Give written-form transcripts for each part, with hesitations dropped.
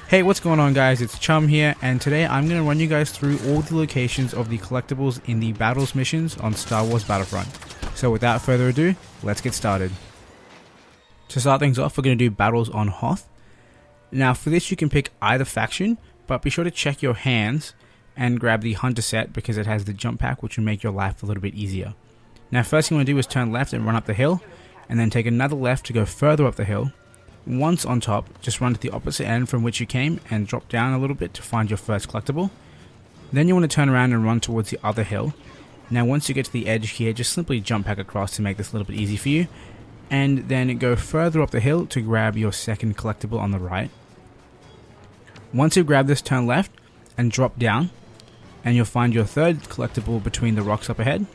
Hey, what's going on guys, it's Chum here, and today I'm going to run you guys through all the locations of the collectibles in the battles missions on Star Wars Battlefront. So without further ado, let's get started. To start things off, we're going to do battles on Hoth. Now for this you can pick either faction, but be sure to check your hands and grab the Hunter set because it has the jump pack which will make your life a little bit easier. Now first thing you want to do is turn left and run up the hill, and then take another left to go further up the hill. Once on top, just run to the opposite end from which you came and drop down a little bit to find your first collectible. Then you want to turn around and run towards the other hill. Now once you get to the edge here, just simply jump back across to make this a little bit easy for you. And then go further up the hill to grab your second collectible on the right. Once you grab this, turn left and drop down, and you'll find your third collectible between the rocks up ahead.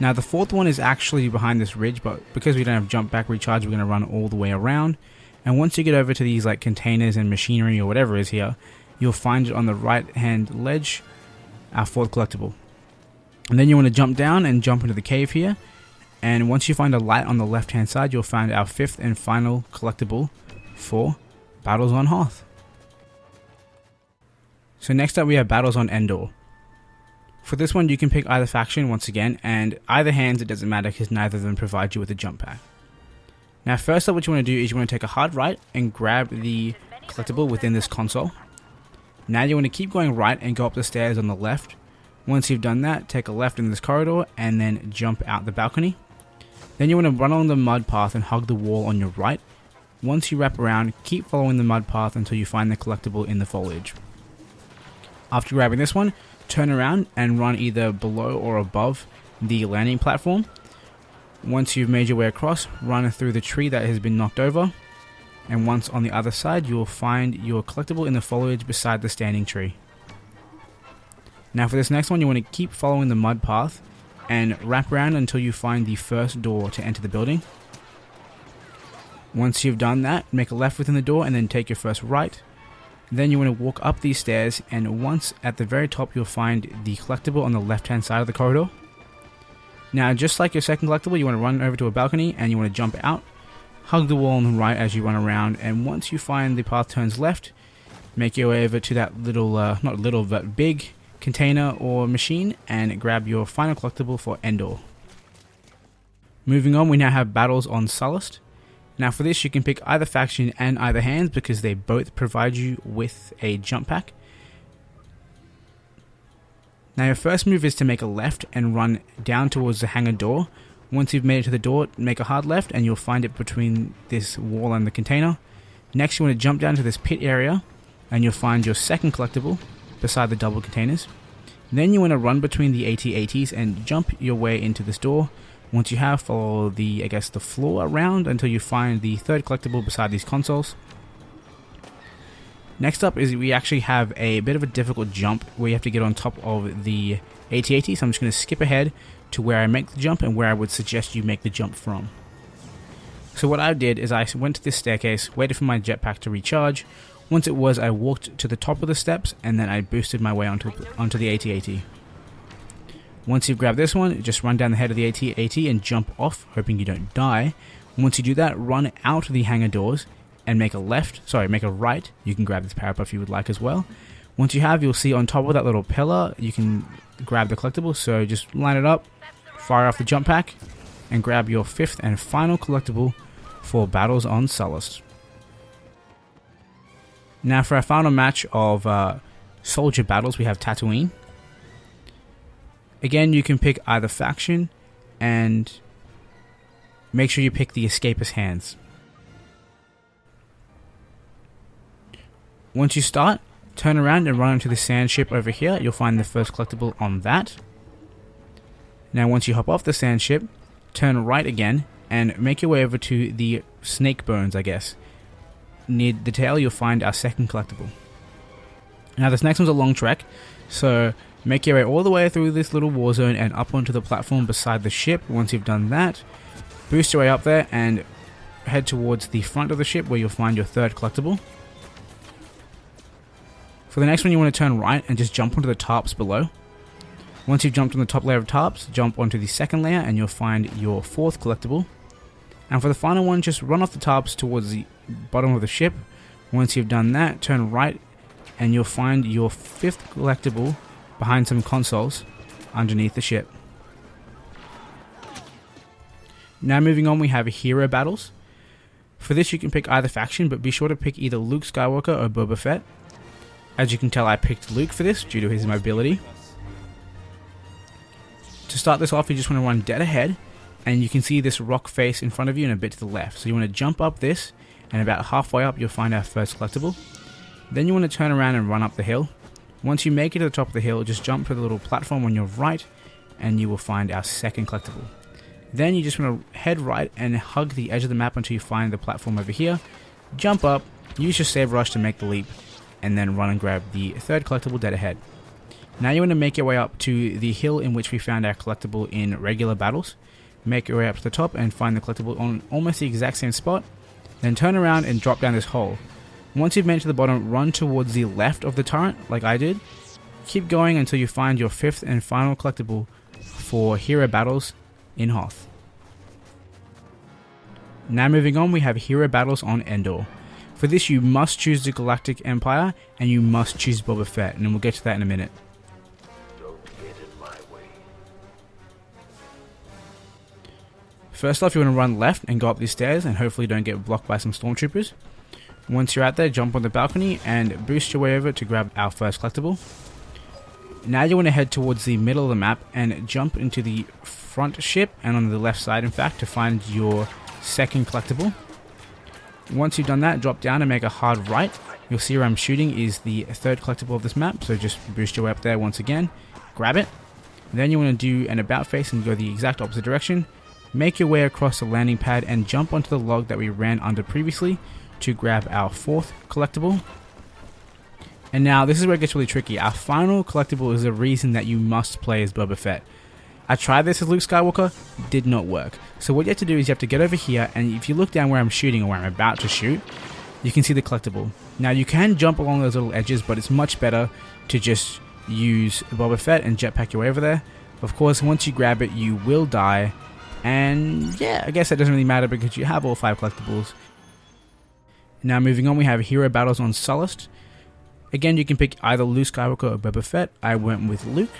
Now the fourth one is actually behind this ridge, but because we don't have jump back recharge, we're going to run all the way around. And once you get over to these like containers and machinery or whatever is here, you'll find it on the right hand ledge, our fourth collectible. And then you want to jump down and jump into the cave here. And once you find a light on the left hand side, you'll find our fifth and final collectible for Battles on Hoth. So next up we have Battles on Endor. For this one you can pick either faction once again, and either hands it doesn't matter because neither of them provide you with a jump pack. Now first up what you want to do is you want to take a hard right and grab the collectible within this console. Now you want to keep going right and go up the stairs on the left. Once you've done that, take a left in this corridor and then jump out the balcony. Then you want to run along the mud path and hug the wall on your right. Once you wrap around, keep following the mud path until you find the collectible in the foliage. After grabbing this one, turn around and run either below or above the landing platform. Once you've made your way across, run through the tree that has been knocked over, and once on the other side you will find your collectible in the foliage beside the standing tree. Now for this next one you want to keep following the mud path and wrap around until you find the first door to enter the building. Once you've done that, make a left within the door and then take your first right. Then you want to walk up these stairs, and once at the very top you'll find the collectible on the left hand side of the corridor. Now just like your second collectible, you want to run over to a balcony and you want to jump out, hug the wall on the right as you run around, and once you find the path turns left, make your way over to that little, not little but big container or machine and grab your final collectible for Endor. Moving on, we now have Battles on Sullust. Now for this you can pick either faction and either hands because they both provide you with a jump pack. Now your first move is to make a left and run down towards the hangar door. Once you've made it to the door, make a hard left and you'll find it between this wall and the container. Next you want to jump down to this pit area and you'll find your second collectible beside the double containers. Then you want to run between the AT-ATs and jump your way into this door. Once you have, follow the floor around until you find the third collectible beside these consoles. Next up is we actually have a bit of a difficult jump where you have to get on top of the AT-AT, so I'm just going to skip ahead to where I make the jump and where I would suggest you make the jump from. So what I did is I went to this staircase, waited for my jetpack to recharge. Once it was, I walked to the top of the steps and then I boosted my way onto the AT-AT. Once you've grabbed this one, just run down the head of the AT-AT and jump off, hoping you don't die. Once you do that, run out the hangar doors and make a right. You can grab this power up if you would like as well. Once you have, you'll see on top of that little pillar, you can grab the collectible. So just line it up, fire off the jump pack, and grab your fifth and final collectible for Battles on Sullust. Now for our final match of soldier battles, we have Tatooine. Again, you can pick either faction and make sure you pick the escapist hands. Once you start, turn around and run into the sand ship over here. You'll find the first collectible on that. Now once you hop off the sand ship, turn right again and make your way over to the snake bones, I guess. Near the tail you'll find our second collectible. Now this next one's a long trek, so make your way all the way through this little war zone and up onto the platform beside the ship. Once you've done that, boost your way up there and head towards the front of the ship where you'll find your third collectible. For the next one you want to turn right and just jump onto the tarps below. Once you've jumped on the top layer of tarps, jump onto the second layer and you'll find your fourth collectible. And for the final one, just run off the tarps towards the bottom of the ship Once you've done that, turn right and you'll find your 5th collectible behind some consoles underneath the ship. Now moving on, we have hero battles. For this you can pick either faction, but be sure to pick either Luke Skywalker or Boba Fett. As you can tell, I picked Luke for this due to his mobility. To start this off, you just want to run dead ahead, and you can see this rock face in front of you and a bit to the left. So you want to jump up this, and about halfway up you'll find our first collectible. Then you want to turn around and run up the hill. Once you make it to the top of the hill, just jump to the little platform on your right, and you will find our second collectible. Then you just want to head right and hug the edge of the map until you find the platform over here. Jump up, use your save rush to make the leap, and then run and grab the third collectible dead ahead. Now you want to make your way up to the hill in which we found our collectible in regular battles. Make your way up to the top and find the collectible on almost the exact same spot. Then turn around and drop down this hole. Once you've made it to the bottom, run towards the left of the turret like I did. Keep going until you find your 5th and final collectible for hero battles in Hoth. Now moving on, we have hero battles on Endor. For this you must choose the Galactic Empire and you must choose Boba Fett, and we'll get to that in a minute. Don't get in my way. First off, you want to run left and go up these stairs and hopefully don't get blocked by some stormtroopers. Once you're out there, jump on the balcony and boost your way over to grab our first collectible. Now you want to head towards the middle of the map and jump into the front ship, and on the left side in fact, to find your second collectible. Once you've done that, drop down and make a hard right. You'll see where I'm shooting is the third collectible of this map, so just boost your way up there once again, grab it. Then you want to do an about face and go the exact opposite direction. Make your way across the landing pad and jump onto the log that we ran under previously to grab our 4th collectible. And now this is where it gets really tricky. Our final collectible is the reason that you must play as Boba Fett. I tried this as Luke Skywalker, did not work. So what you have to do is you have to get over here, and if you look down where I'm shooting or where I'm about to shoot, you can see the collectible. Now you can jump along those little edges, but it's much better to just use Boba Fett and jetpack your way over there. Of course, once you grab it, you will die, and yeah, I guess that doesn't really matter because you have all 5 collectibles. Now moving on, we have hero battles on Sullust. Again, you can pick either Luke Skywalker or Boba Fett. I went with Luke.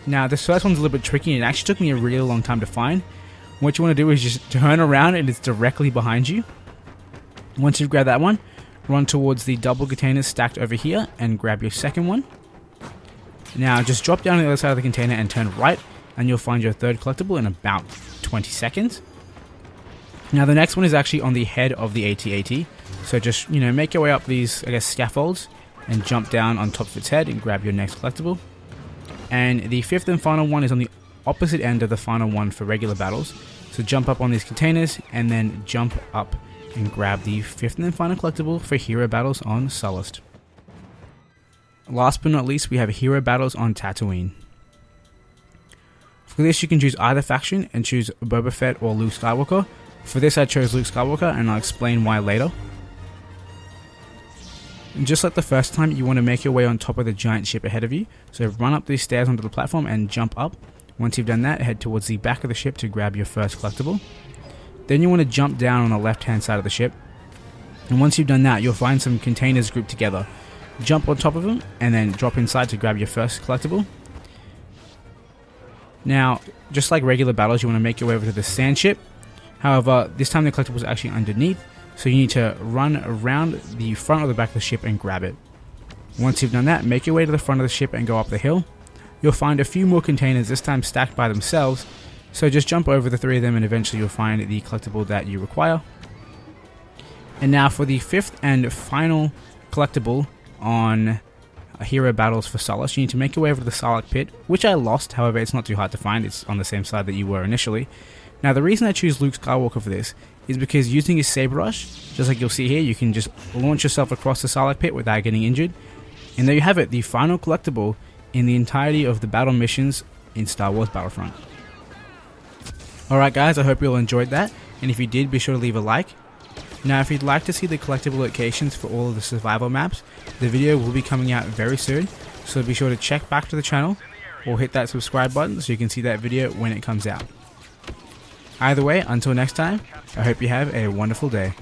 Now this first one's a little bit tricky, and it actually took me a really long time to find. What you want to do is just turn around and it's directly behind you. Once you've grabbed that one, run towards the double containers stacked over here and grab your second one. Now just drop down on the other side of the container and turn right, and you'll find your third collectible in about 20 seconds. Now the next one is actually on the head of the AT-AT, so just, you know, make your way up these, I guess, scaffolds and jump down on top of its head and grab your next collectible. And the 5th and final one is on the opposite end of the final one for regular battles, so jump up on these containers and then jump up and grab the 5th and final collectible for hero battles on Sullust. Last but not least, we have hero battles on Tatooine. For this you can choose either faction and choose Boba Fett or Luke Skywalker. For this I chose Luke Skywalker, and I'll explain why later. And just like the first time, you want to make your way on top of the giant ship ahead of you. So run up these stairs onto the platform and jump up. Once you've done that, head towards the back of the ship to grab your first collectible. Then you want to jump down on the left hand side of the ship. And once you've done that, you'll find some containers grouped together. Jump on top of them and then drop inside to grab your first collectible. Now, just like regular battles, you want to make your way over to the sand ship. However, this time the collectible is actually underneath, so you need to run around the front or the back of the ship and grab it. Once you've done that, make your way to the front of the ship and go up the hill. You'll find a few more containers, this time stacked by themselves, so just jump over the 3 of them and eventually you'll find the collectible that you require. And now for the 5th and final collectible on hero battles for Sullust, you need to make your way over to the Sarlacc pit, which I lost. However, it's not too hard to find, it's on the same side that you were initially. Now the reason I choose Luke Skywalker for this is because using his saber rush, just like you'll see here, you can just launch yourself across the Sarlacc pit without getting injured. And there you have it, the final collectible in the entirety of the battle missions in Star Wars Battlefront. Alright guys, I hope you all enjoyed that, and if you did, be sure to leave a like. Now if you'd like to see the collectible locations for all of the survival maps, the video will be coming out very soon, so be sure to check back to the channel or hit that subscribe button so you can see that video when it comes out. Either way, until next time, I hope you have a wonderful day.